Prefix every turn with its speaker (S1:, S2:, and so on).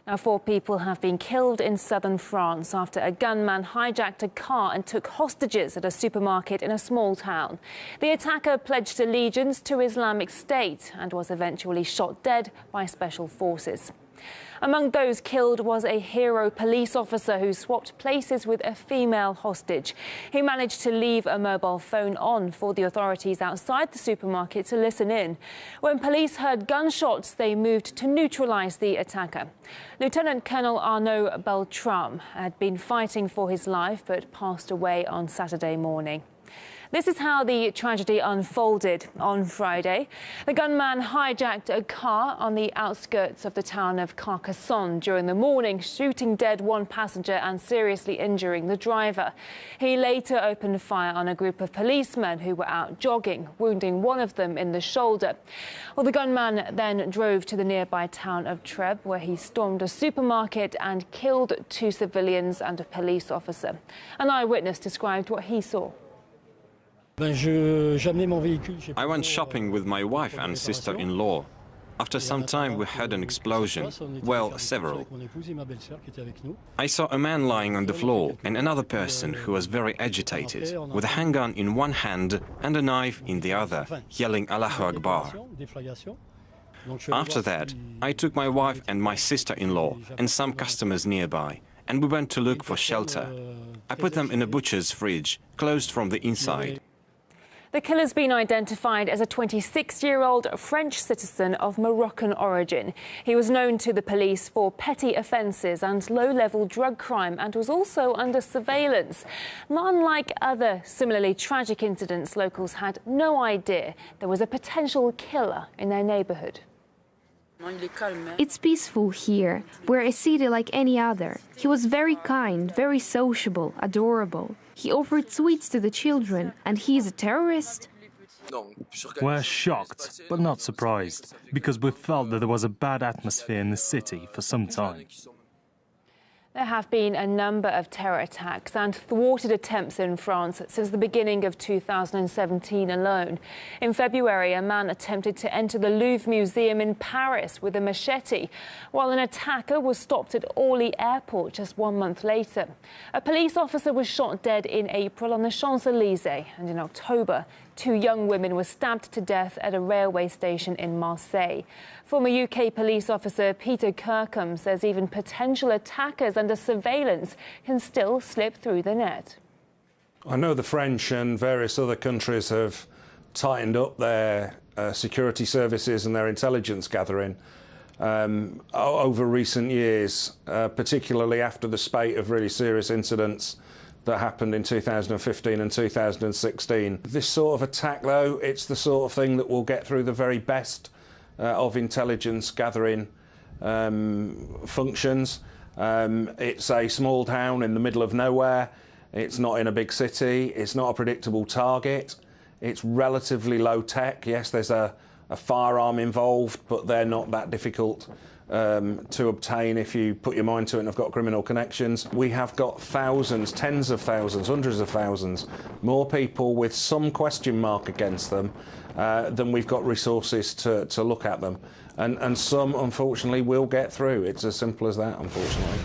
S1: Now, 4 people have been killed in southern France after a gunman hijacked a car and took hostages at a supermarket in a small town. The attacker pledged allegiance to Islamic State and was eventually shot dead by special forces. Among those killed was a hero police officer who swapped places with a female hostage. He managed to leave a mobile phone on for the authorities outside the supermarket to listen in. When police heard gunshots, they moved to neutralise the attacker. Lieutenant Colonel Arnaud Beltram had been fighting for his life but passed away on Saturday morning. This is how the tragedy unfolded on Friday. The gunman hijacked a car on the outskirts of the town of Carcassonne during the morning, shooting dead 1 passenger and seriously injuring the driver. He later opened fire on a group of policemen who were out jogging, wounding one of them in the shoulder. Well, the gunman then drove to the nearby town of Trebes, where he stormed a supermarket and killed 2 civilians and a police officer. An eyewitness described what he saw.
S2: I went shopping with my wife and sister-in-law. After some time we heard an explosion, well, several. I saw a man lying on the floor and another person who was very agitated, with a handgun in one hand and a knife in the other, yelling Allahu Akbar. After that, I took my wife and my sister-in-law and some customers nearby, and we went to look for shelter. I put them in a butcher's fridge, closed from the inside.
S1: The killer's been identified as a 26-year-old French citizen of Moroccan origin. He was known to the police for petty offences and low-level drug crime and was also under surveillance. Not unlike other similarly tragic incidents, locals had no idea there was a potential killer in their neighbourhood.
S3: It's peaceful here. We're a city like any other. He was very kind, very sociable, adorable. He offered sweets to the children, and he's a terrorist?
S4: We're shocked, but not surprised, because we felt that there was a bad atmosphere in the city for some time.
S1: There have been a number of terror attacks and thwarted attempts in France since the beginning of 2017 alone. In February, a man attempted to enter the Louvre Museum in Paris with a machete, while an attacker was stopped at Orly Airport just 1 month later. A police officer was shot dead in April on the Champs-Élysées, and in October, 2 young women were stabbed to death at a railway station in Marseille. Former UK police officer Peter Kirkham says even potential attackers under surveillance can still slip through the net.
S5: I know the French and various other countries have tightened up their security services and their intelligence gathering over recent years, particularly after the spate of really serious incidents that happened in 2015 and 2016. This sort of attack, though, it's the sort of thing that will get through the very best of intelligence gathering functions. It's a small town in the middle of nowhere. It's not in a big city. It's not a predictable target. It's relatively low tech. Yes, there's a firearm involved, but they're not that difficult to obtain if you put your mind to it and have got criminal connections. We have got thousands, tens of thousands, hundreds of thousands more people with some question mark against them than we've got resources to look at them. And some, unfortunately, will get through. It's as simple as that, unfortunately.